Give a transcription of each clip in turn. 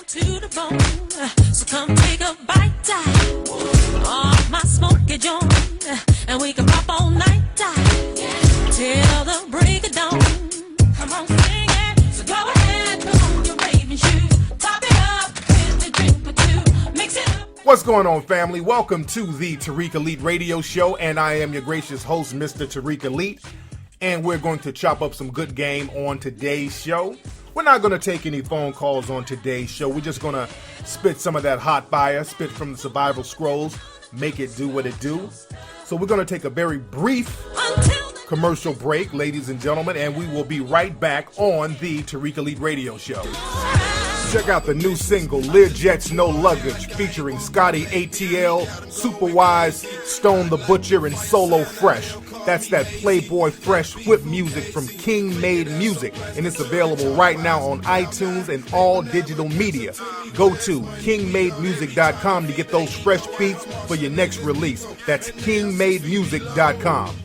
to the bone. So come take a bite off my smoky joint, and we can pop all night till the break of dawn. Come on, sing it. So go ahead, put on your raving shoes, top it up with a drink or two, mix it up. What's going on, family? Welcome to the Tariq Elite Radio Show, and I am your gracious host, Mr. Tariq Elite, and we're going to chop up some good game on today's show. We're not going to take any phone calls on today's show. We're just going to spit some of that hot fire, spit from the survival scrolls, make it do what it do. So we're going to take a very brief commercial break, ladies and gentlemen, and we will be right back on the Tariq Elite Radio Show. Check out the new single, Learjets No Luggage, featuring Scotty ATL, Superwise, Stone the Butcher, and Solo Fresh. That's that Playboy Fresh whip music from King Made Music, and it's available right now on iTunes and all digital media. Go to kingmademusic.com to get those fresh beats for your next release. That's kingmademusic.com.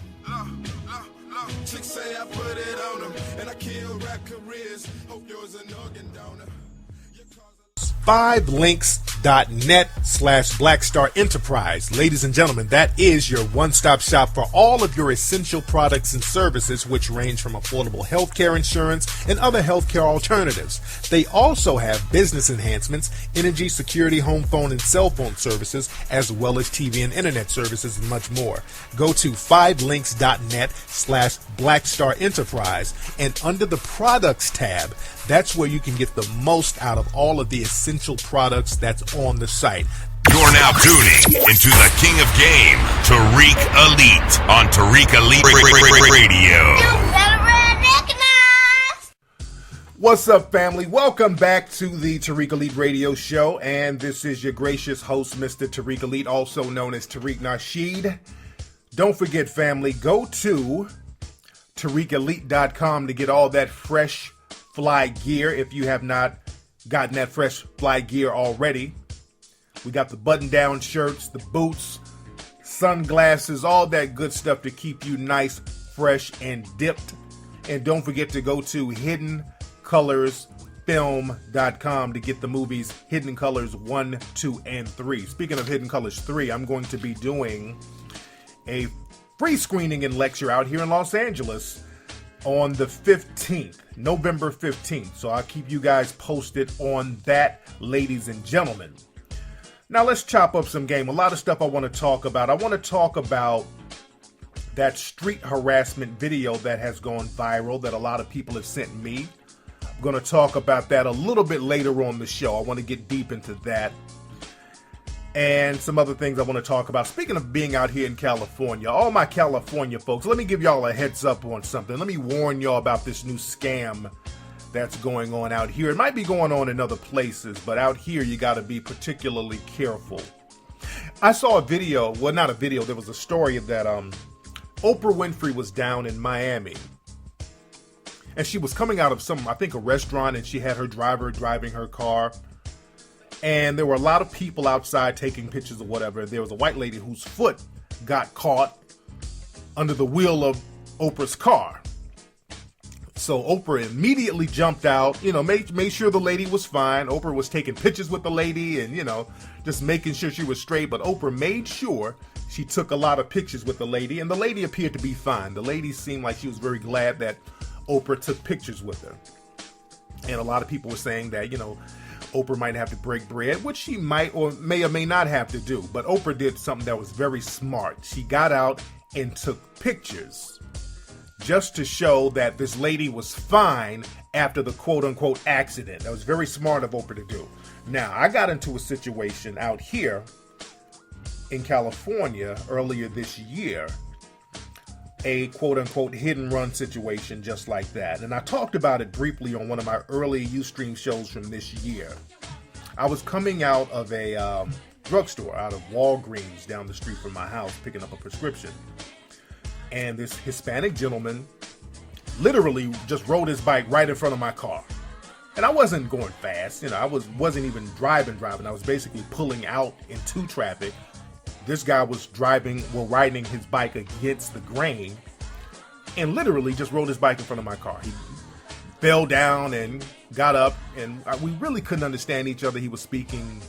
Chicks say I put it on them, and I kill rap careers. Hope yours an organ donor. 5links.net/Blackstar Enterprise. Ladies and gentlemen, that is your one-stop shop for all of your essential products and services, which range from affordable healthcare insurance and other healthcare alternatives. They also have business enhancements, energy, security, home phone, and cell phone services, as well as TV and internet services and much more. Go to 5links.net/Blackstar Enterprise, and under the products tab, that's where you can get the most out of all of the essential products that's on the site. You're now tuning into the King of Game, Tariq Elite, on Tariq Elite Radio. What's up, family? Welcome back to the Tariq Elite Radio Show, and this is your gracious host, Mr. Tariq Elite, also known as Tariq Nasheed. Don't forget, family, go to TariqElite.com to get all that fresh fly gear if you have not gotten that fresh fly gear already. We got the button-down shirts, the boots, sunglasses, all that good stuff to keep you nice, fresh, and dipped. And don't forget to go to HiddenColorsFilm.com to get the movies Hidden Colors 1, 2, and 3. Speaking of Hidden Colors 3, I'm going to be doing a free screening and lecture out here in Los Angeles on the 15th, November 15th. So I'll keep you guys posted on that, ladies and gentlemen. Now let's chop up some game. A lot of stuff I want to talk about. I want to talk about that street harassment video that has gone viral that a lot of people have sent me. I'm going to talk about that a little bit later on the show. I want to get deep into that. And some other things I want to talk about. Speaking of being out here in California, all my California folks, let me give y'all a heads up on something. Let me warn y'all about this new scam that's going on out here. It might be going on in other places, but out here you got to be particularly careful. I saw a video, well, not a video, there was a story that Oprah Winfrey was down in Miami. And she was coming out of I think a restaurant, and she had her driver driving her car. And there were a lot of people outside taking pictures or whatever. There was a white lady whose foot got caught under the wheel of Oprah's car. So Oprah immediately jumped out, made sure the lady was fine. Oprah was taking pictures with the lady and, just making sure she was straight. But Oprah made sure she took a lot of pictures with the lady, and the lady appeared to be fine. The lady seemed like she was very glad that Oprah took pictures with her. And a lot of people were saying that, Oprah might have to break bread, which she might or may not have to do. But Oprah did something that was very smart. She got out and took pictures just to show that this lady was fine after the quote-unquote accident. That was very smart of Oprah to do. Now, I got into a situation out here in California earlier this year, a quote-unquote hit-and-run situation just like that. And I talked about it briefly on one of my early Ustream shows from this year. I was coming out of a drugstore, out of Walgreens down the street from my house, picking up a prescription. And this Hispanic gentleman literally just rode his bike right in front of my car. And I wasn't going fast, I wasn't even driving. I was basically pulling out into traffic. This guy was riding his bike against the grain and literally just rode his bike in front of my car. He fell down and got up, and we really couldn't understand each other. He was speaking,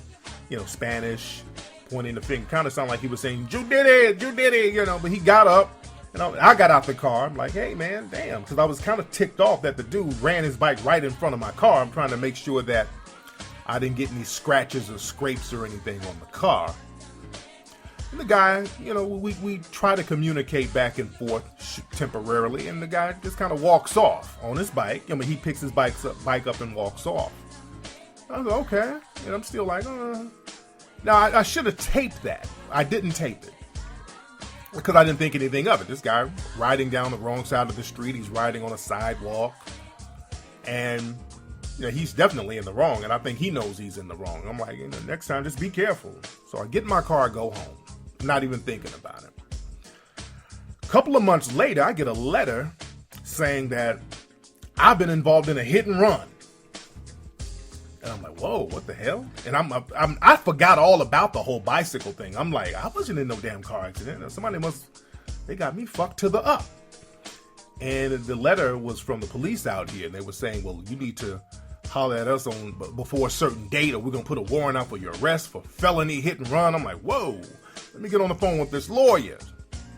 Spanish, pointing the finger, kind of sounded like he was saying, you did it, but he got up, and I got out the car. I'm like, hey, man, damn, because I was kind of ticked off that the dude ran his bike right in front of my car. I'm trying to make sure that I didn't get any scratches or scrapes or anything on the car. And the guy, we try to communicate back and forth temporarily, and the guy just kind of walks off on his bike. He picks his bike up and walks off. I was like, okay. And I'm still like, Now, I should have taped that. I didn't tape it because I didn't think anything of it. This guy riding down the wrong side of the street. He's riding on a sidewalk. And he's definitely in the wrong. And I think he knows he's in the wrong. I'm like, next time, just be careful. So I get in my car, go home. Not even thinking about it. A couple of months later, I get a letter saying that I've been involved in a hit and run. And I'm like, whoa, what the hell? And I forgot all about the whole bicycle thing. I'm like, I wasn't in no damn car accident. They got me fucked to the up. And the letter was from the police out here. And they were saying, well, you need to holler at us before a certain date, or we're going to put a warrant out for your arrest for felony hit and run. I'm like, whoa, let me get on the phone with this lawyer.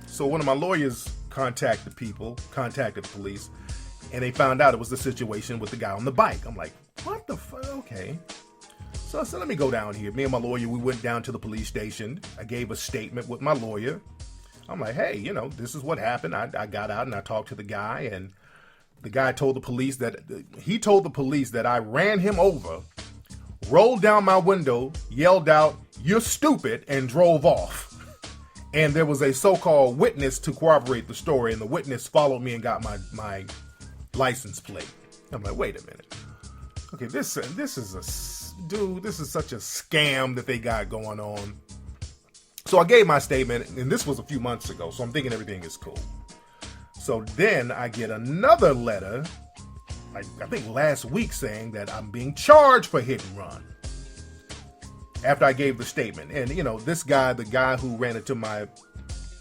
So one of my lawyers contacted the police, and they found out it was the situation with the guy on the bike. I'm like, what the fuck? Okay. So I said, let me go down here. Me and my lawyer, we went down to the police station. I gave a statement with my lawyer. I'm like, hey, this is what happened. I got out and I talked to the guy, and the guy told the police that I ran him over, rolled down my window, yelled out, "You're stupid," and drove off. And there was a so-called witness to corroborate the story, and the witness followed me and got my license plate. I'm like, wait a minute. Okay, this is such a scam that they got going on. So I gave my statement, and this was a few months ago, so I'm thinking everything is cool. So then I get another letter, I think last week, saying that I'm being charged for hit and run. After I gave the statement. And, this guy, the guy who ran into my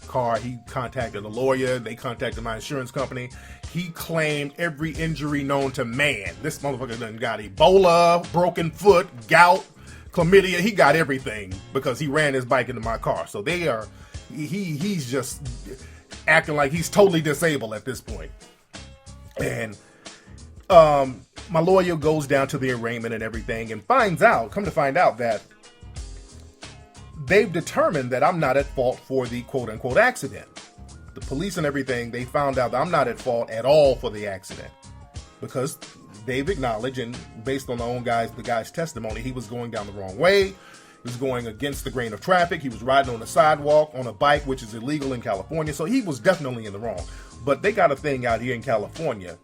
car, he contacted a lawyer. They contacted my insurance company. He claimed every injury known to man. This motherfucker done got Ebola, broken foot, gout, chlamydia. He got everything because he ran his bike into my car. So he's just acting like he's totally disabled at this point. And my lawyer goes down to the arraignment and everything and come to find out that they've determined that I'm not at fault for the quote-unquote accident. The police and everything, they found out that I'm not at fault at all for the accident because they've acknowledged, and based on the guy's testimony, he was going down the wrong way. He was going against the grain of traffic. He was riding on the sidewalk on a bike, which is illegal in California. So he was definitely in the wrong. But they got a thing out here in California.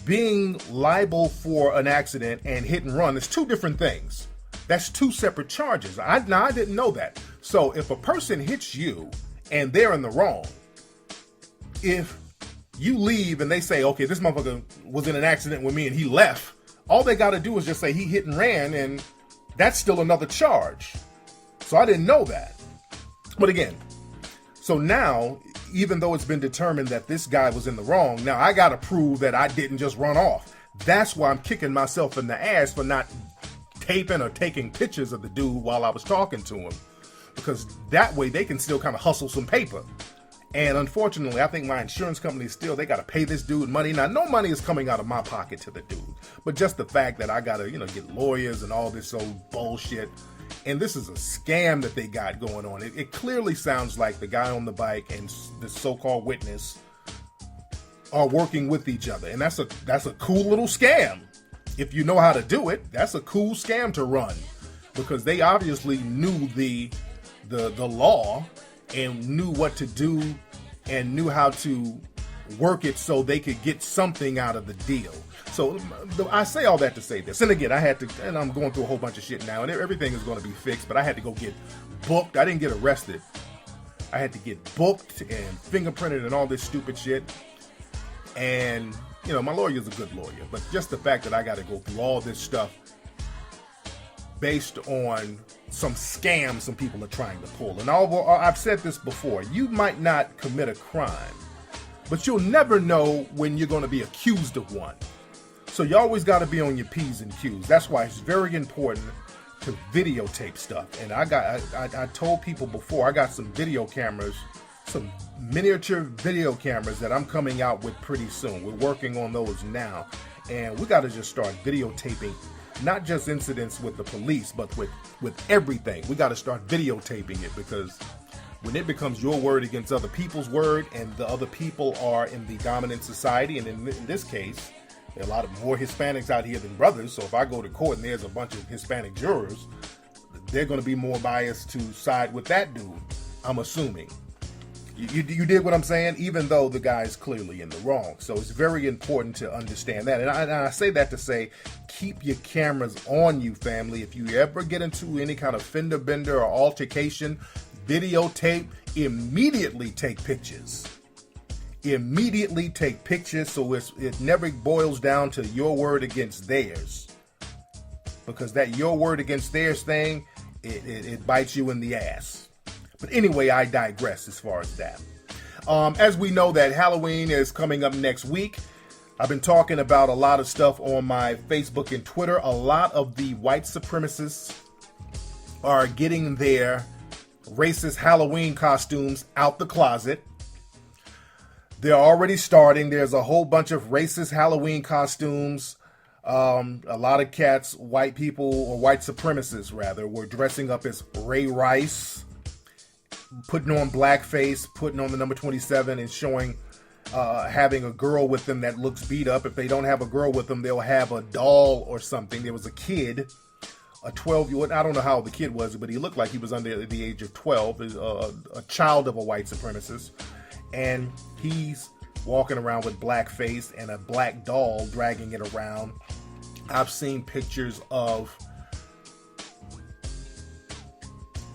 Being liable for an accident and hit and run is two different things. That's two separate charges. I didn't know that. So if a person hits you and they're in the wrong, if you leave and they say, okay, this motherfucker was in an accident with me and he left, all they got to do is just say he hit and ran, and that's still another charge. So I didn't know that. But again, so now, even though it's been determined that this guy was in the wrong, now I got to prove that I didn't just run off. That's why I'm kicking myself in the ass for not taping or taking pictures of the dude while I was talking to him. Because that way they can still kind of hustle some paper. And unfortunately, I think my insurance company they got to pay this dude money. Now, no money is coming out of my pocket to the dude. But just the fact that I got to, get lawyers and all this old bullshit. And this is a scam that they got going on. It clearly sounds like the guy on the bike and the so-called witness are working with each other. And that's a cool little scam. If you know how to do it, that's a cool scam to run. Because they obviously knew the law and knew what to do and knew how to work it so they could get something out of the deal. So I say all that to say this. And again, and I'm going through a whole bunch of shit now, and everything is going to be fixed, but I had to go get booked. I didn't get arrested. I had to get booked and fingerprinted and all this stupid shit. And, my lawyer's a good lawyer, but just the fact that I got to go through all this stuff based on some scams some people are trying to pull. And although I've said this before, you might not commit a crime, but you'll never know when you're going to be accused of one. So you always got to be on your P's and Q's. That's why it's very important to videotape stuff. And I told people before, I got some video cameras, some miniature video cameras that I'm coming out with pretty soon. We're working on those now. And we got to just start videotaping, not just incidents with the police, but with everything. We got to start videotaping it, because when it becomes your word against other people's word, and the other people are in the dominant society, and in this case, there are a lot of more Hispanics out here than brothers. So if I go to court and there's a bunch of Hispanic jurors, they're going to be more biased to side with that dude, I'm assuming. You dig what I'm saying? Even though the guy is clearly in the wrong. So it's very important to understand that. And I say that to say, keep your cameras on you, family. If you ever get into any kind of fender bender or altercation, videotape, immediately take pictures. Immediately take pictures, so it never boils down to your word against theirs. Because that your word against theirs thing, it bites you in the ass. But anyway, I digress as far as that. As we know that Halloween is coming up next week, I've been talking about a lot of stuff on my Facebook and Twitter. A lot of the white supremacists are getting their racist Halloween costumes out the closet. They're already starting. There's a whole bunch of racist Halloween costumes. A lot of cats, white people, or white supremacists rather, were dressing up as Ray Rice, putting on blackface, putting on the number 27, and showing, having a girl with them that looks beat up. If they don't have a girl with them, they'll have a doll or something. There was a kid, a 12-year-old, I don't know how old the kid was, but he looked like he was under the age of 12, a child of a white supremacist. And he's walking around with blackface and a black doll, dragging it around. I've seen pictures of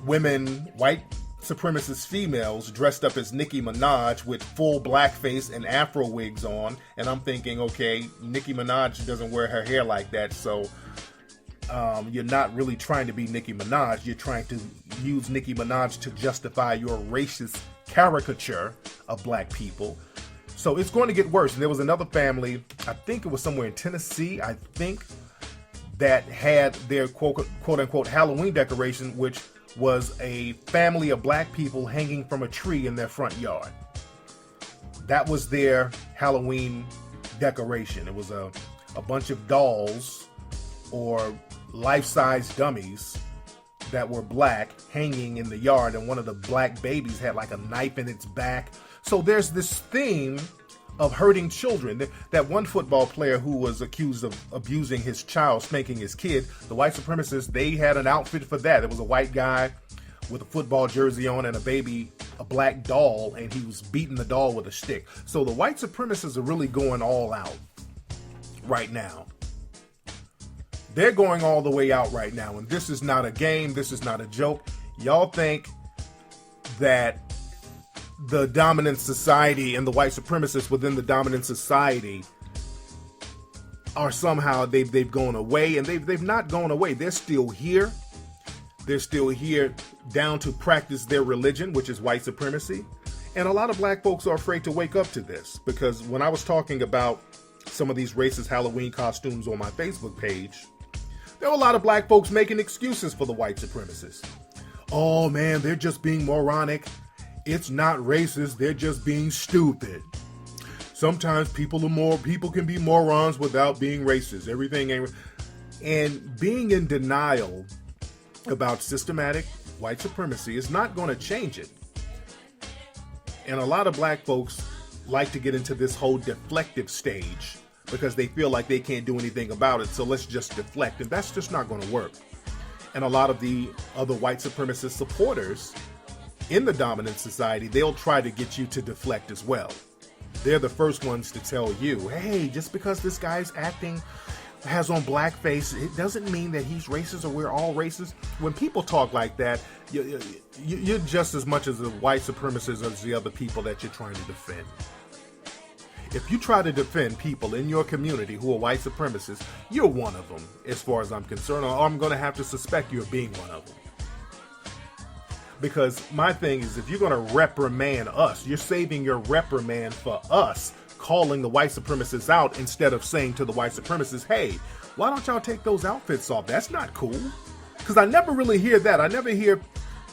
women, white supremacist females, dressed up as Nicki Minaj with full blackface and afro wigs on. And I'm thinking, okay, Nicki Minaj doesn't wear her hair like that, so you're not really trying to be Nicki Minaj. You're trying to use Nicki Minaj to justify your racist caricature of black people. So it's going to get worse. And there was another family, I think it was somewhere in Tennessee, I think, that had their quote unquote Halloween decoration, which was a family of black people hanging from a tree in their front yard. That was their Halloween decoration. It was a bunch of dolls or life-size dummies that were black hanging in the yard, and one of the black babies had like a knife in its back. So there's this theme of hurting children. That one football player who was accused of abusing his child, spanking his kid, the white supremacists, they had an outfit for that. It was a white guy with a football jersey on and a baby, a black doll, and he was beating the doll with a stick. So the white supremacists are really going all out right now. They're going all the way out right now, and this is not a game. This is not a joke. Y'all think that the dominant society and the white supremacists within the dominant society are somehow they've gone away, and they've not gone away. They're still here. They're still here down to practice their religion, which is white supremacy. And a lot of black folks are afraid to wake up to this, because when I was talking about some of these racist Halloween costumes on my Facebook page, there were a lot of black folks making excuses for the white supremacists. Oh man, they're just being moronic. It's not racist, they're just being stupid. Sometimes people can be morons without being racist. Everything ain't. And being in denial about systematic white supremacy is not going to change it. And a lot of black folks like to get into this whole deflective stage because they feel like they can't do anything about it, so let's just deflect. And that's just not going to work. And a lot of the other white supremacist supporters in the dominant society, they'll try to get you to deflect as well. They're the first ones to tell you, hey, just because this guy's has on blackface, it doesn't mean that he's racist or we're all racist. When people talk like that, you're just as much as a white supremacist as the other people that you're trying to defend. If you try to defend people in your community who are white supremacists, you're one of them, as far as I'm concerned, or I'm going to have to suspect you of being one of them. Because my thing is, if you're going to reprimand us, you're saving your reprimand for us, calling the white supremacists out instead of saying to the white supremacists, hey, why don't y'all take those outfits off? That's not cool. Because I never really hear that. I never hear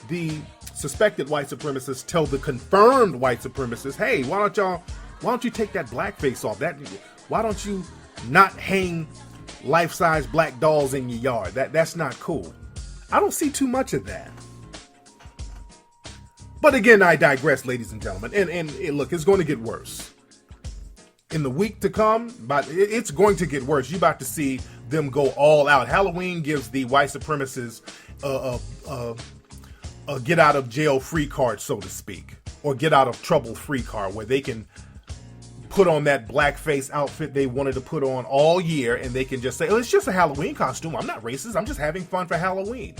the suspected white supremacists tell the confirmed white supremacists, hey, why don't you take that blackface off? Why don't you not hang life-size black dolls in your yard? That's not cool. I don't see too much of that. But again, I digress, ladies and gentlemen. And look, it's going to get worse. In the week to come, but it's going to get worse. You're about to see them go all out. Halloween gives the white supremacists a get out of jail free card, so to speak, or get out of trouble free card, where they can put on that blackface outfit they wanted to put on all year, and they can just say, oh, it's just a Halloween costume. I'm not racist. I'm just having fun for Halloween.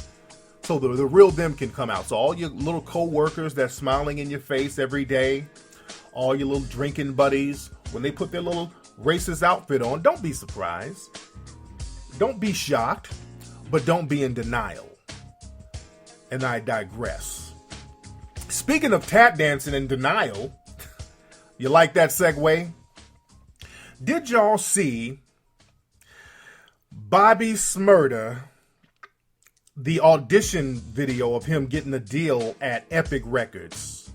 So the real them can come out. So all your little co-workers that's smiling in your face every day, all your little drinking buddies, when they put their little racist outfit on, don't be surprised. Don't be shocked, but don't be in denial. And I digress. Speaking of tap dancing and denial, you like that segue? Did y'all see Bobby Shmurda, the audition video of him getting a deal at Epic Records?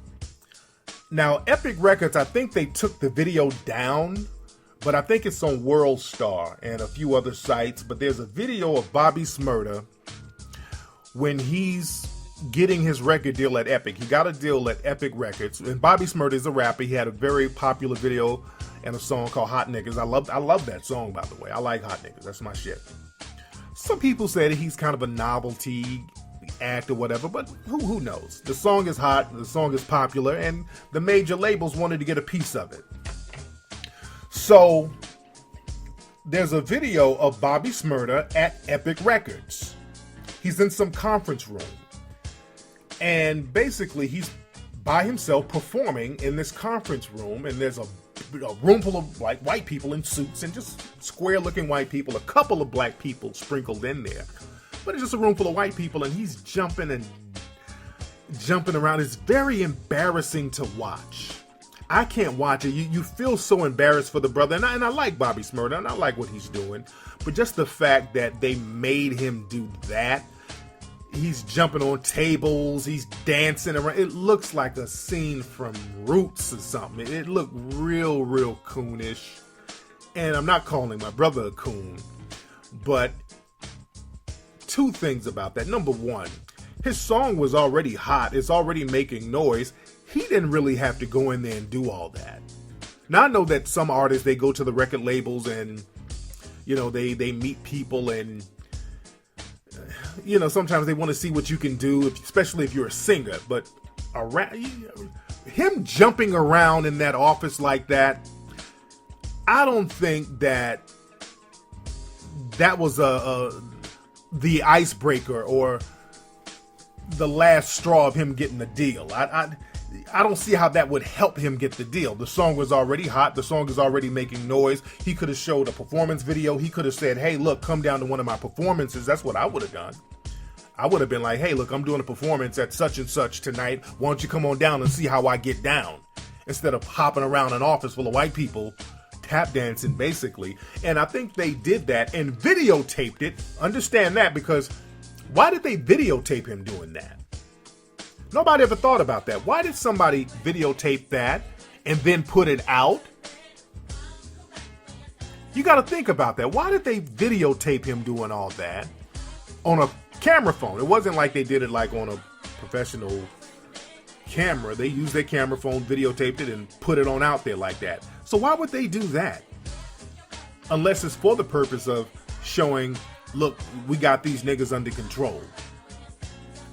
Now, Epic Records, I think they took the video down, but I think it's on World Star and a few other sites. But there's a video of Bobby Shmurda when he's getting his record deal at Epic. He got a deal at Epic Records, and Bobby Shmurda is a rapper. He had a very popular video and a song called Hot Niggas. I love that song, by the way. I like Hot Niggas. That's my shit. Some people say that he's kind of a novelty act or whatever, but who knows? The song is hot, the song is popular, and the major labels wanted to get a piece of it. So there's a video of Bobby Shmurda at Epic Records. He's in some conference room, and basically he's by himself performing in this conference room, and there's a room full of like white people in suits and just square looking white people, a couple of black people sprinkled in there, but it's just a room full of white people, and he's jumping around. It's very embarrassing to watch. I can't watch it. You feel so embarrassed for the brother, and I like Bobby Shmurda, and I like what he's doing, but just the fact that they made him do that. He's jumping on tables, he's dancing around. It looks like a scene from Roots or something. It looked real coonish. And I'm not calling my brother a coon, but two things about that. Number one, his song was already hot. It's already making noise. He didn't really have to go in there and do all that. Now, I know that some artists, they go to the record labels and, you know, they meet people, and you know, sometimes they want to see what you can do, especially if you're a singer. But him jumping around in that office like that, I don't think that was the icebreaker or the last straw of him getting the deal. I don't see how that would help him get the deal. The song was already hot. The song is already making noise. He could have showed a performance video. He could have said, hey, look, come down to one of my performances. That's what I would have done. I would have been like, hey, look, I'm doing a performance at such and such tonight. Why don't you come on down and see how I get down? Instead of hopping around an office full of white people, tap dancing, basically. And I think they did that and videotaped it. Understand that, because why did they videotape him doing that? Nobody ever thought about that. Why did somebody videotape that and then put it out? You got to think about that. Why did they videotape him doing all that on a camera phone? It wasn't like they did it like on a professional camera. They used their camera phone, videotaped it, and put it on out there like that. So why would they do that? Unless it's for the purpose of showing, look, we got these niggas under control.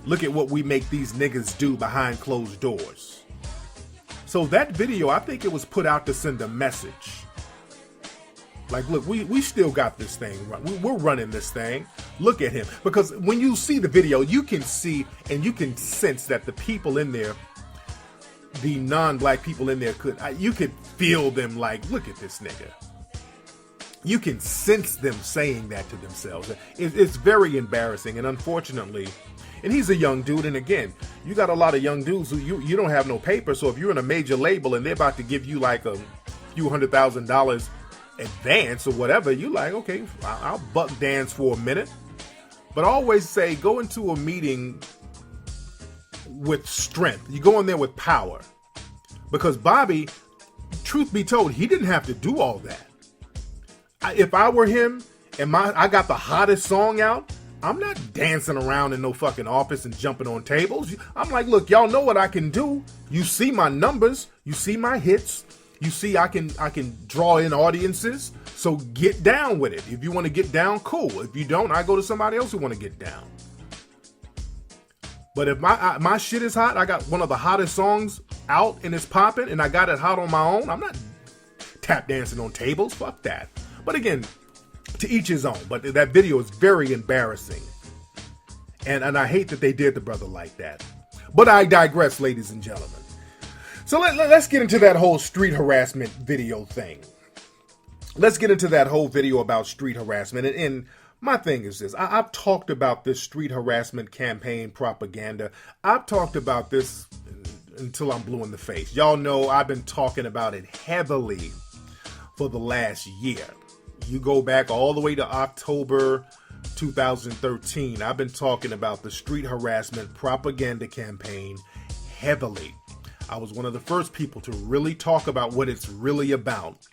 Look at what we make these niggas do behind closed doors. So that video, I think it was put out to send a message. Like, look, we still got this thing. We're running this thing. Look at him. Because when you see the video, you can see and you can sense that the people in there, the non-black people in there, you could feel them like, look at this nigga. You can sense them saying that to themselves. It's very embarrassing. And unfortunately, And he's a young dude, and again, you got a lot of young dudes who you don't have no paper, so if you're in a major label and they're about to give you like a few $100,000 advance or whatever, you like, okay, I'll buck dance for a minute. But I always say, go into a meeting with strength. You go in there with power. Because Bobby, truth be told, he didn't have to do all that. If I were him and I got the hottest song out, I'm not dancing around in no fucking office and jumping on tables. I'm like, look, y'all know what I can do. You see my numbers. You see my hits. You see I can draw in audiences. So get down with it. If you want to get down, cool. If you don't, I go to somebody else who want to get down. But if my shit is hot, I got one of the hottest songs out and it's popping, and I got it hot on my own, I'm not tap dancing on tables. Fuck that. But again, to each his own. But that video is very embarrassing. And I hate that they did the brother like that. But I digress, ladies and gentlemen. So let's get into that whole street harassment video thing. Let's get into that whole video about street harassment. And my thing is this. I've talked about this street harassment campaign propaganda. I've talked about this until I'm blue in the face. Y'all know I've been talking about it heavily for the last year. You go back all the way to October 2013. I've been talking about the street harassment propaganda campaign heavily. I was one of the first people to really talk about what it's really about.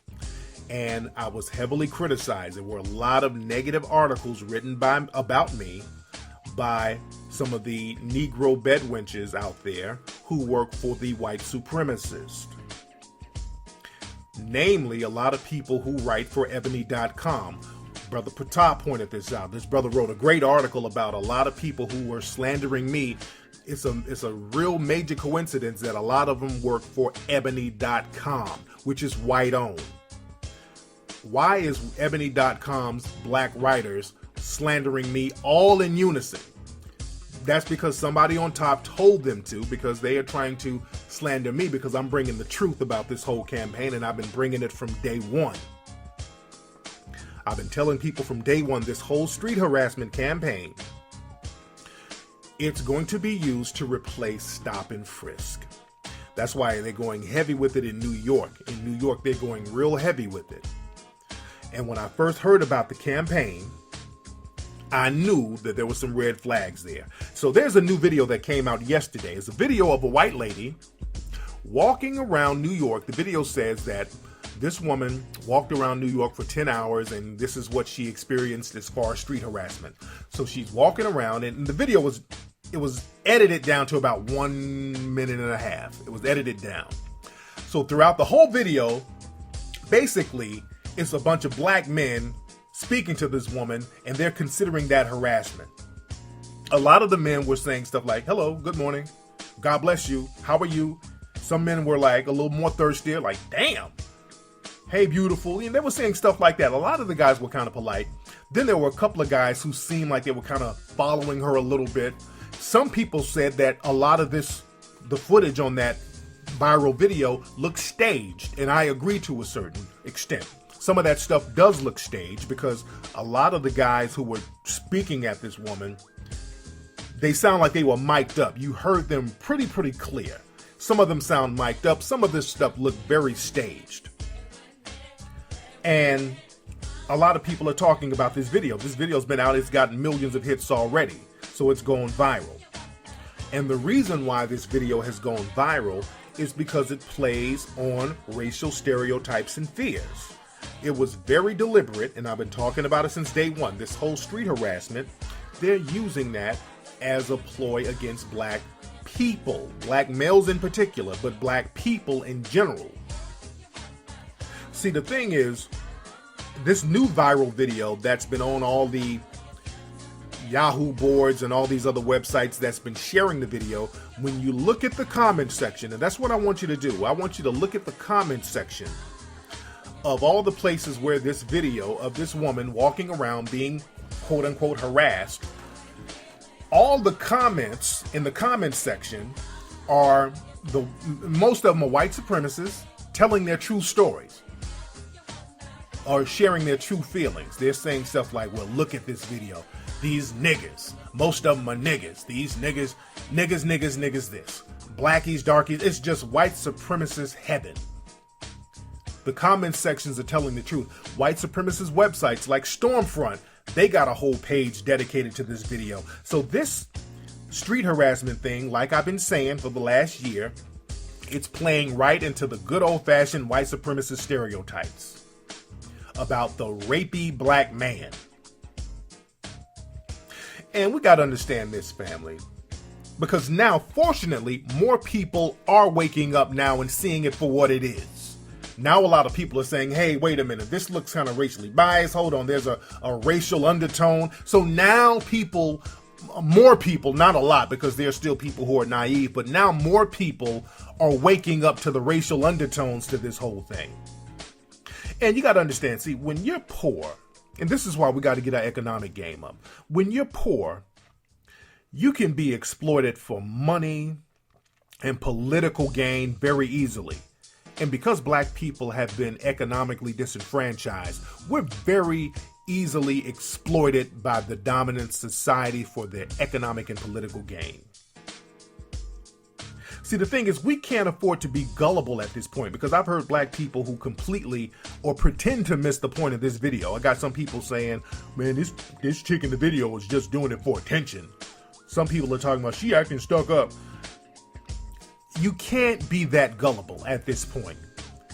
And I was heavily criticized. There were a lot of negative articles written about me by some of the Negro bedwenches out there who work for the white supremacists. Namely, a lot of people who write for ebony.com. Brother Pratap pointed this out. This brother wrote a great article about a lot of people who were slandering me. It's a real major coincidence that a lot of them work for ebony.com, which is white owned. Why is ebony.com's black writers slandering me all in unison? That's because somebody on top told them to, because they are trying to slander me because I'm bringing the truth about this whole campaign, and I've been bringing it from day one. I've been telling people from day one, this whole street harassment campaign, it's going to be used to replace stop and frisk. That's why they're going heavy with it in New York. In New York, they're going real heavy with it. And when I first heard about the campaign, I knew that there were some red flags there. So there's a new video that came out yesterday. It's a video of a white lady walking around New York. The video says that this woman walked around New York for 10 hours, and this is what she experienced as far as street harassment. So she's walking around, and the video was edited down to about 1 minute and a half. It was edited down. So throughout the whole video, basically, it's a bunch of black men speaking to this woman, and they're considering that harassment. A lot of the men were saying stuff like, hello, good morning, God bless you, how are you? Some men were like a little more thirstier, like, damn, hey, beautiful. And they were saying stuff like that. A lot of the guys were kind of polite. Then there were a couple of guys who seemed like they were kind of following her a little bit. Some people said that a lot of the footage on that viral video looked staged, and I agree to a certain extent. Some of that stuff does look staged because a lot of the guys who were speaking at this woman, they sound like they were mic'd up. You heard them pretty clear. Some of them sound mic'd up. Some of this stuff looked very staged. And a lot of people are talking about this video. This video's been out. It's gotten millions of hits already. So it's going viral. And the reason why this video has gone viral is because it plays on racial stereotypes and fears. It was very deliberate, and I've been talking about it since day one. This whole street harassment, they're using that as a ploy against black people, black males in particular, but black people in general. See, the thing is, this new viral video that's been on all the Yahoo boards and all these other websites that's been sharing the video, when you look at the comment section, and that's what I want you to do. I want you to look at the comment section of all the places where this video of this woman walking around being quote unquote harassed. All the comments in the comment section are most of them are white supremacists telling their true stories or sharing their true feelings. They're saying stuff like, well, look at this video. these niggas. Most of them are niggas. These niggas this. Blackies, darkies, it's just white supremacist heaven. The comment sections are telling the truth. White supremacist websites like Stormfront, they got a whole page dedicated to this video. So this street harassment thing, like I've been saying for the last year, it's playing right into the good old-fashioned white supremacist stereotypes about the rapey black man. And we got to understand this, family, because now, fortunately, more people are waking up now and seeing it for what it is. Now a lot of people are saying, hey, wait a minute, this looks kind of racially biased. Hold on, there's a racial undertone. So now more people, not a lot, because there are still people who are naive, but now more people are waking up to the racial undertones to this whole thing. And you got to understand, see, when you're poor, and this is why we got to get our economic game up. When you're poor, you can be exploited for money and political gain very easily. And because black people have been economically disenfranchised, we're very easily exploited by the dominant society for their economic and political gain. See, the thing is, we can't afford to be gullible at this point, because I've heard black people who completely or pretend to miss the point of this video. I got some people saying, man, this chick in the video is just doing it for attention. Some people are talking about she acting stuck up. You can't be that gullible at this point.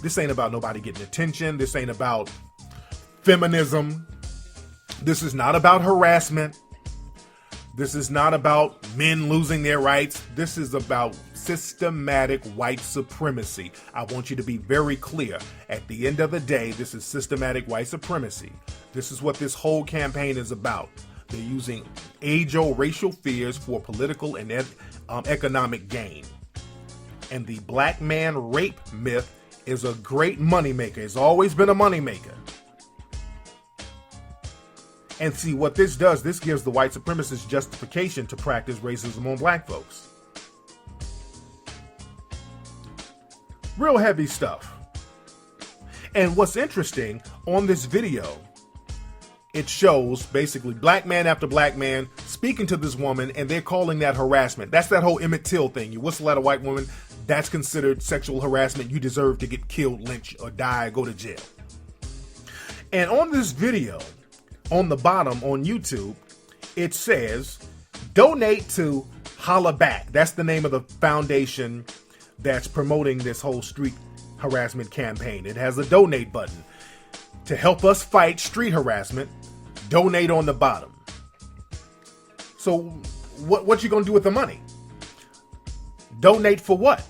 This ain't about nobody getting attention. This ain't about feminism. This is not about harassment. This is not about men losing their rights. This is about systematic white supremacy. I want you to be very clear. At the end of the day, this is systematic white supremacy. This is what this whole campaign is about. They're using age-old racial fears for political and economic gain. And the black man rape myth is a great moneymaker. It's always been a moneymaker. And see what this does, this gives the white supremacists justification to practice racism on black folks. Real heavy stuff. And what's interesting, on this video, it shows basically black man after black man speaking to this woman, and they're calling that harassment. That's that whole Emmett Till thing. You whistle at a white woman, that's considered sexual harassment. You deserve to get killed, lynched, or die, go to jail. And on this video, on the bottom on YouTube, it says, donate to Holla Back. That's the name of the foundation that's promoting this whole street harassment campaign. It has a donate button. To help us fight street harassment, donate on the bottom. So what you gonna do with the money? Donate for what?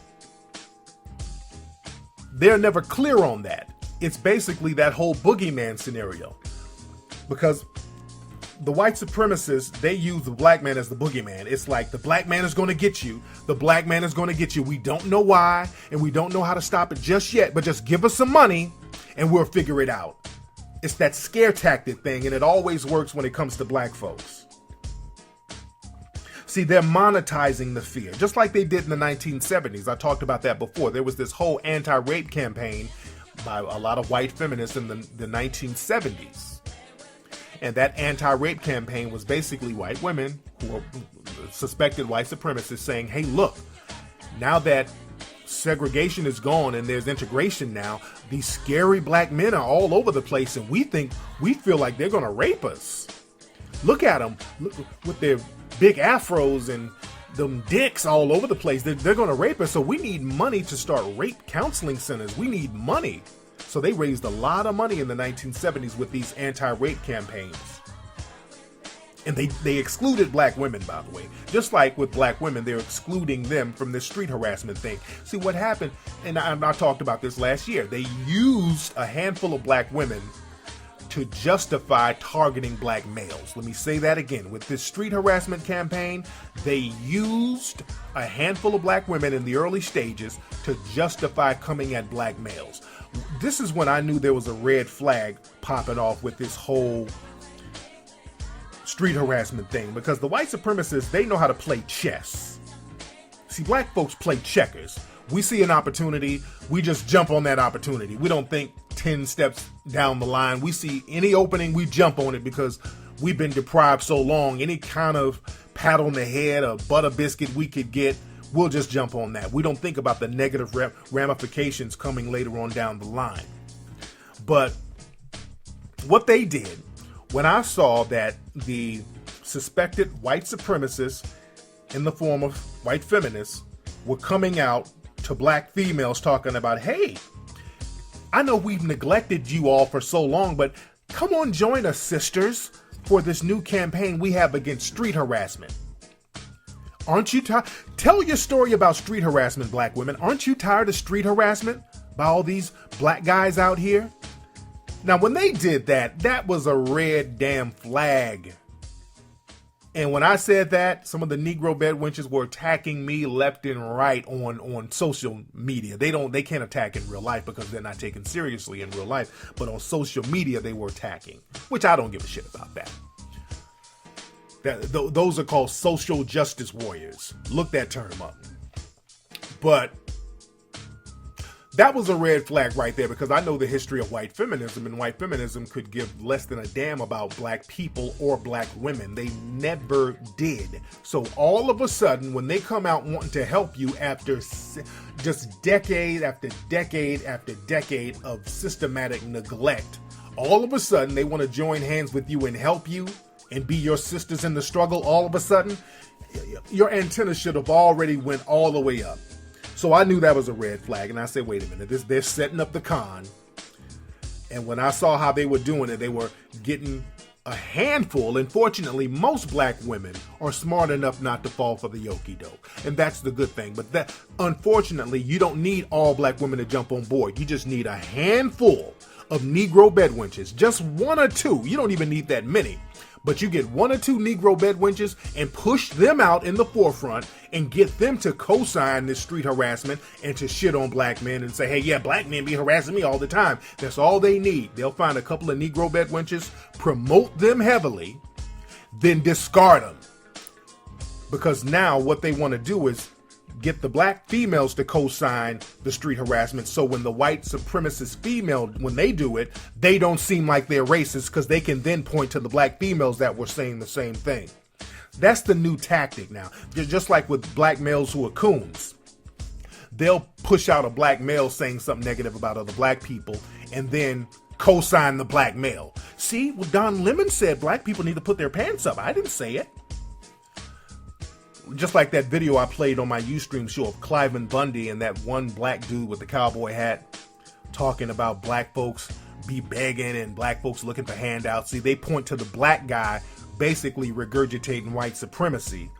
They're never clear on that. It's basically that whole boogeyman scenario. Because the white supremacists, they use the black man as the boogeyman. It's like the black man is going to get you. The black man is going to get you. We don't know why, and we don't know how to stop it just yet, but just give us some money and we'll figure it out. It's that scare tactic thing, and it always works when it comes to black folks. See, they're monetizing the fear, just like they did in the 1970s. I talked about that before. There was this whole anti-rape campaign by a lot of white feminists in the 1970s. And that anti-rape campaign was basically white women who were suspected white supremacists saying, hey, look, now that segregation is gone and there's integration now, these scary black men are all over the place, and we feel like they're going to rape us. Look at them, look, with their big afros and them dicks all over the place. They're going to rape us, so we need money to start rape counseling centers. We need money. So they raised a lot of money in the 1970s with these anti-rape campaigns. And they excluded black women, by the way. Just like with black women, they're excluding them from this street harassment thing. See what happened, and I talked about this last year, they used a handful of black women to justify targeting black males. Let me say that again. With this street harassment campaign, they used a handful of black women in the early stages to justify coming at black males. This is when I knew there was a red flag popping off with this whole street harassment thing, because the white supremacists, they know how to play chess. See, black folks play checkers. We see an opportunity, we just jump on that opportunity. We don't think 10 steps down the line. We see any opening, we jump on it because we've been deprived so long, any kind of pat on the head or butter biscuit we could get, we'll just jump on that. We don't think about the negative ramifications coming later on down the line. But what they did, when I saw that the suspected white supremacists in the form of white feminists were coming out to black females talking about, hey, I know we've neglected you all for so long, but come on, join us, sisters, for this new campaign we have against street harassment. Aren't you tired? Tell your story about street harassment, black women. Aren't you tired of street harassment by all these black guys out here? Now, when they did that, that was a red damn flag. And when I said that, some of the Negro bedwenches were attacking me left and right on social media. They can't attack in real life because they're not taken seriously in real life. But on social media, they were attacking, which I don't give a shit about that. Those are called social justice warriors. Look that term up. But that was a red flag right there, because I know the history of white feminism, and white feminism could give less than a damn about black people or black women. They never did. So all of a sudden, when they come out wanting to help you after just decade after decade after decade of systematic neglect, all of a sudden they want to join hands with you and help you and be your sisters in the struggle. All of a sudden, your antenna should have already went all the way up. So I knew that was a red flag, and I said, wait a minute, they're setting up the con. And when I saw how they were doing it, they were getting a handful. And fortunately, most black women are smart enough not to fall for the okie doke. And that's the good thing. But that, unfortunately, you don't need all black women to jump on board. You just need a handful of Negro bedwenches, just one or two. You don't even need that many. But you get one or two Negro bedwenches and push them out in the forefront and get them to co-sign this street harassment and to shit on black men and say, hey, yeah, black men be harassing me all the time. That's all they need. They'll find a couple of Negro bedwenches, promote them heavily, then discard them. Because now what they want to do is get the black females to co-sign the street harassment, so when the white supremacist female, when they do it, they don't seem like they're racist, because they can then point to the black females that were saying the same thing. That's the new tactic now. Just like with black males who are coons. They'll push out a black male saying something negative about other black people and then co-sign the black male. See, well, Don Lemon said black people need to put their pants up. I didn't say it. Just like that video I played on my Ustream show of Cliven Bundy and that one black dude with the cowboy hat talking about black folks be begging and black folks looking for handouts. See, they point to the black guy basically regurgitating white supremacy.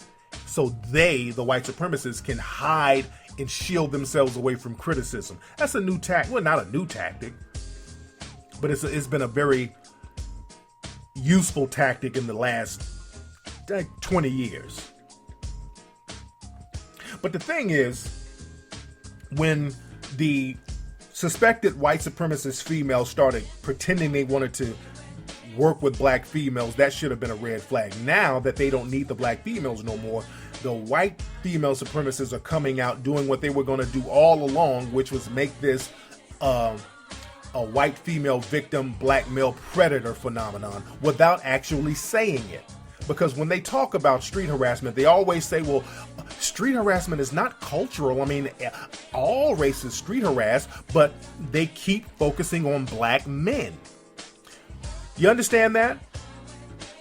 So they, the white supremacists, can hide and shield themselves away from criticism. That's a new tactic. Well, not a new tactic, but it's been a very useful tactic in the last 20 years. But the thing is, when the suspected white supremacist females started pretending they wanted to work with black females, that should have been a red flag. Now that they don't need the black females no more, the white female supremacists are coming out doing what they were going to do all along, which was make this a white female victim, black male predator phenomenon without actually saying it. Because when they talk about street harassment, they always say, well, street harassment is not cultural. I mean, all races street harass, but they keep focusing on black men. You understand that?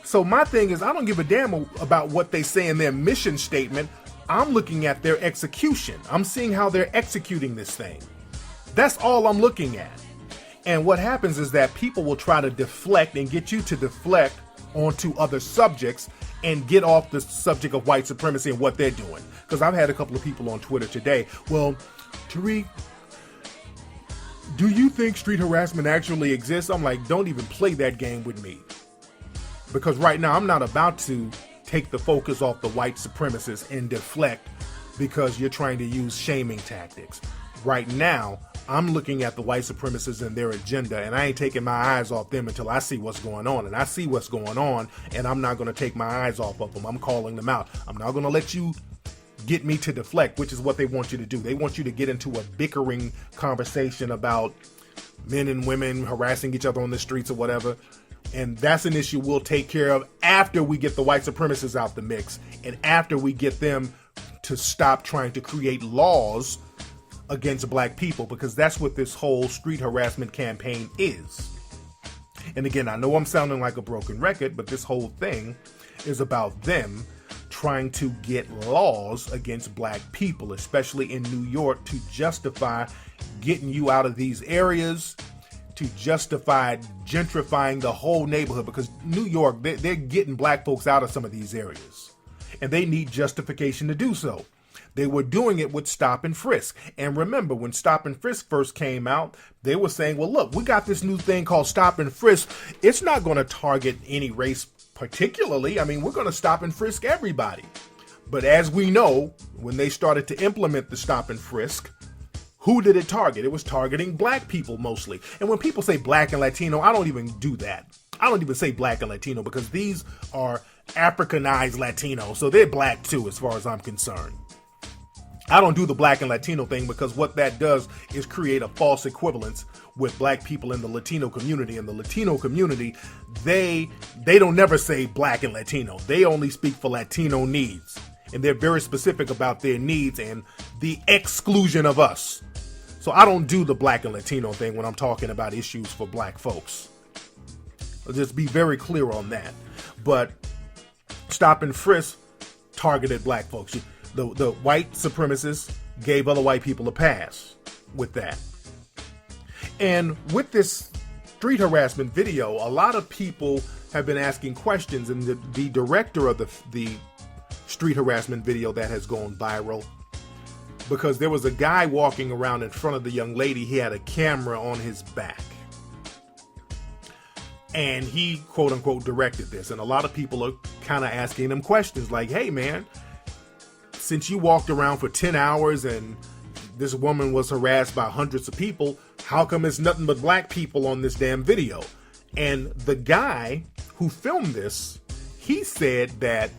So my thing is, I don't give a damn about what they say in their mission statement. I'm looking at their execution. I'm seeing how they're executing this thing. That's all I'm looking at. And what happens is that people will try to deflect and get you to deflect onto other subjects and get off the subject of white supremacy and what they're doing. Because I've had a couple of people on Twitter today, well, Tariq, do you think street harassment actually exists? I'm like, don't even play that game with me. Because right now I'm not about to take the focus off the white supremacists and deflect because you're trying to use shaming tactics. Right now, I'm looking at the white supremacists and their agenda, and I ain't taking my eyes off them until I see what's going on. And I see what's going on, and I'm not going to take my eyes off of them. I'm calling them out. I'm not going to let you get me to deflect, which is what they want you to do. They want you to get into a bickering conversation about men and women harassing each other on the streets or whatever. And that's an issue we'll take care of after we get the white supremacists out the mix and after we get them to stop trying to create laws against black people, because that's what this whole street harassment campaign is. And again, I know I'm sounding like a broken record, but this whole thing is about them trying to get laws against black people, especially in New York, to justify getting you out of these areas, to justify gentrifying the whole neighborhood, because New York, they're getting black folks out of some of these areas, and they need justification to do so. They were doing it with stop and frisk. And remember, when stop and frisk first came out, they were saying, well, look, we got this new thing called stop and frisk. It's not going to target any race particularly. I mean, we're going to stop and frisk everybody. But as we know, when they started to implement the stop and frisk, who did it target? It was targeting black people mostly. And when people say black and Latino, I don't even do that. I don't even say black and Latino, because these are Africanized Latinos. So they're black too, as far as I'm concerned. I don't do the black and Latino thing, because what that does is create a false equivalence with black people in the Latino community. In the Latino community, they don't never say black and Latino. They only speak for Latino needs. And they're very specific about their needs and the exclusion of us. So I don't do the black and Latino thing when I'm talking about issues for black folks. I'll just be very clear on that. But stop and frisk targeted black folks. The white supremacists gave other white people a pass with that. And with this street harassment video, a lot of people have been asking questions, and the director of the street harassment video that has gone viral, because there was a guy walking around in front of the young lady. He had a camera on his back, and he quote unquote directed this. And a lot of people are kind of asking him questions like, hey man, since you walked around for 10 hours and this woman was harassed by hundreds of people, how come it's nothing but black people on this damn video? And the guy who filmed this, he said that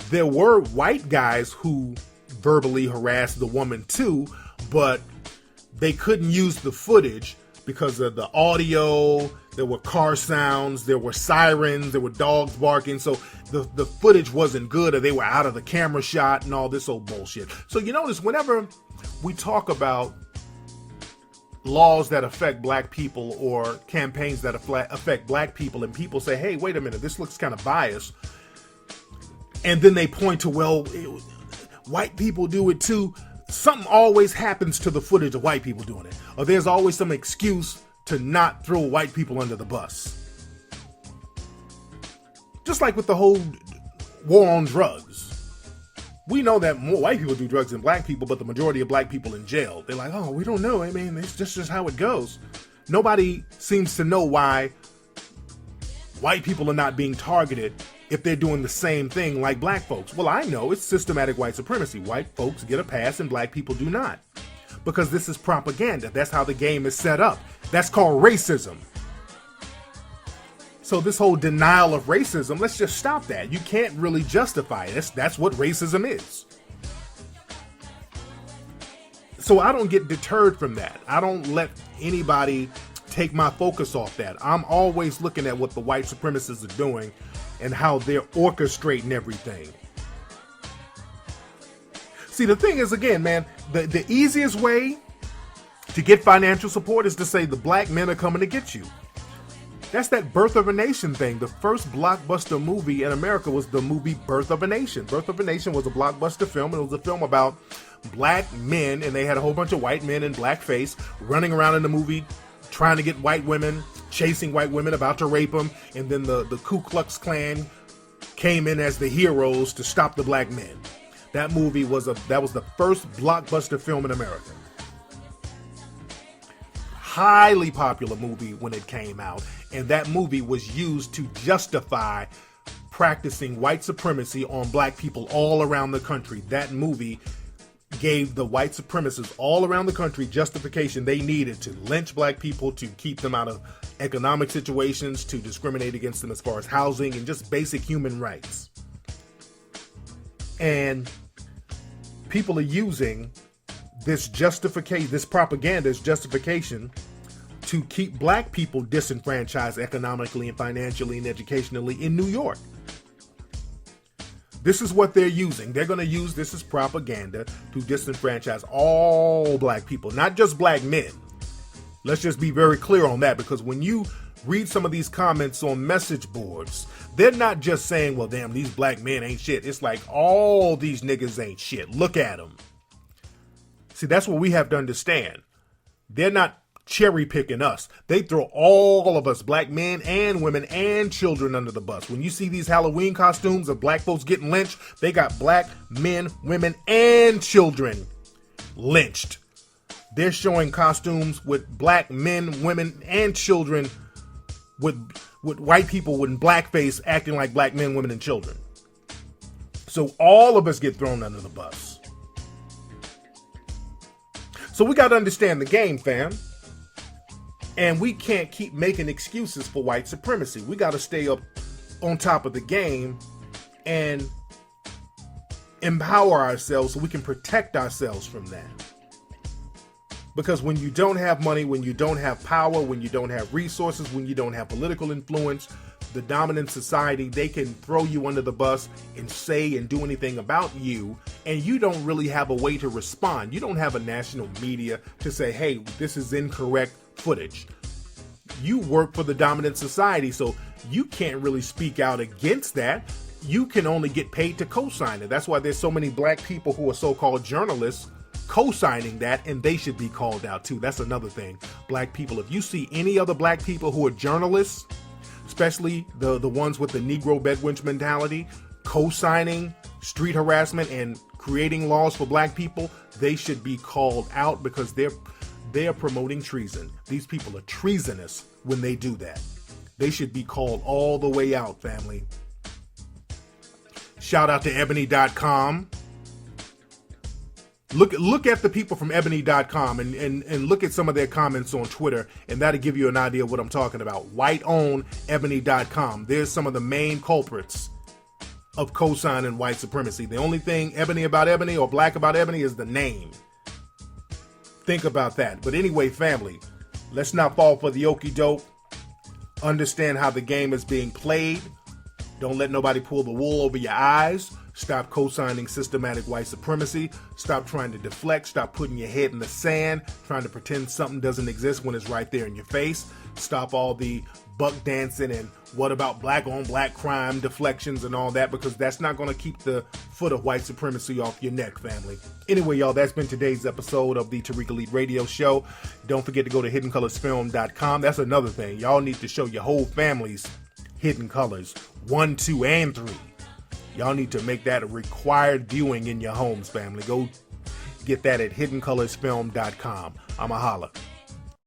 there were white guys who verbally harassed the woman too, but they couldn't use the footage because of the audio. There were car sounds, there were sirens, there were dogs barking, so the footage wasn't good, or they were out of the camera shot and all this old bullshit. So you notice whenever we talk about laws that affect black people or campaigns that affect black people, and people say, hey, wait a minute, this looks kind of biased, and then they point to, well, white people do it too, something always happens to the footage of white people doing it, or there's always some excuse to not throw white people under the bus. Just like with the whole war on drugs. We know that more white people do drugs than black people, but the majority of black people in jail. They're like, oh, we don't know. I mean, it's just how it goes. Nobody seems to know why white people are not being targeted if they're doing the same thing like black folks. Well, I know it's systematic white supremacy. White folks get a pass and black people do not. Because this is propaganda. That's how the game is set up. That's called racism. So this whole denial of racism, let's just stop that. You can't really justify it. That's what racism is. So I don't get deterred from that. I don't let anybody take my focus off that. I'm always looking at what the white supremacists are doing and how they're orchestrating everything. See, the thing is, again, man, the easiest way to get financial support is to say the black men are coming to get you. That's that Birth of a Nation thing. The first blockbuster movie in America was the movie Birth of a Nation. Birth of a Nation was a blockbuster film. It was a film about black men, and they had a whole bunch of white men in blackface running around in the movie trying to get white women, chasing white women, about to rape them, and then the Ku Klux Klan came in as the heroes to stop the black men. That movie was the first blockbuster film in America. Highly popular movie when it came out, and that movie was used to justify practicing white supremacy on black people all around the country. That movie gave the white supremacists all around the country justification they needed to lynch black people, to keep them out of economic situations, to discriminate against them as far as housing and just basic human rights. And people are using this justification, this propaganda as justification to keep black people disenfranchised economically and financially and educationally in New York. This is what they're using. They're going to use this as propaganda to disenfranchise all black people, not just black men. Let's just be very clear on that, because when you read some of these comments on message boards, they're not just saying, well, damn, these black men ain't shit. It's like, all these niggas ain't shit. Look at them. See, that's what we have to understand. They're not cherry picking us. They throw all of us, black men and women and children, under the bus. When you see these Halloween costumes of black folks getting lynched, they got black men, women, and children lynched. They're showing costumes with black men, women, and children with white people with blackface acting like black men, women, and children. So all of us get thrown under the bus. So we got to understand the game, fam. And we can't keep making excuses for white supremacy. We got to stay up on top of the game and empower ourselves so we can protect ourselves from that. Because when you don't have money, when you don't have power, when you don't have resources, when you don't have political influence, the dominant society, they can throw you under the bus and say and do anything about you, and you don't really have a way to respond. You don't have a national media to say, hey, this is incorrect footage. You work for the dominant society, so you can't really speak out against that. You can only get paid to co-sign it. That's why there's so many black people who are so-called journalists co-signing that, and they should be called out too. That's another thing. Black people, if you see any other black people who are journalists, especially the ones with the Negro bedwench mentality, co-signing street harassment and creating laws for black people, they should be called out, because they're promoting treason. These people are treasonous when they do that. They should be called all the way out, family. Shout out to ebony.com. Look at the people from ebony.com and look at some of their comments on Twitter, and that'll give you an idea of what I'm talking about. White-owned ebony.com. There's some of the main culprits of co-signing white supremacy. The only thing ebony about ebony or black about ebony is the name. Think about that. But anyway, family, let's not fall for the okie doke. Understand how the game is being played. Don't let nobody pull the wool over your eyes. Stop co-signing systematic white supremacy. Stop trying to deflect. Stop putting your head in the sand, trying to pretend something doesn't exist when it's right there in your face. Stop all the buck dancing and what about black on black crime deflections and all that, because that's not going to keep the foot of white supremacy off your neck, family. Anyway, y'all, that's been today's episode of the Tariq Elite Radio Show. Don't forget to go to hiddencolorsfilm.com. That's another thing. Y'all need to show your whole families Hidden Colors 1, 2, and 3. Y'all need to make that a required viewing in your homes, family. Go get that at hiddencolorsfilm.com. I'm a holla.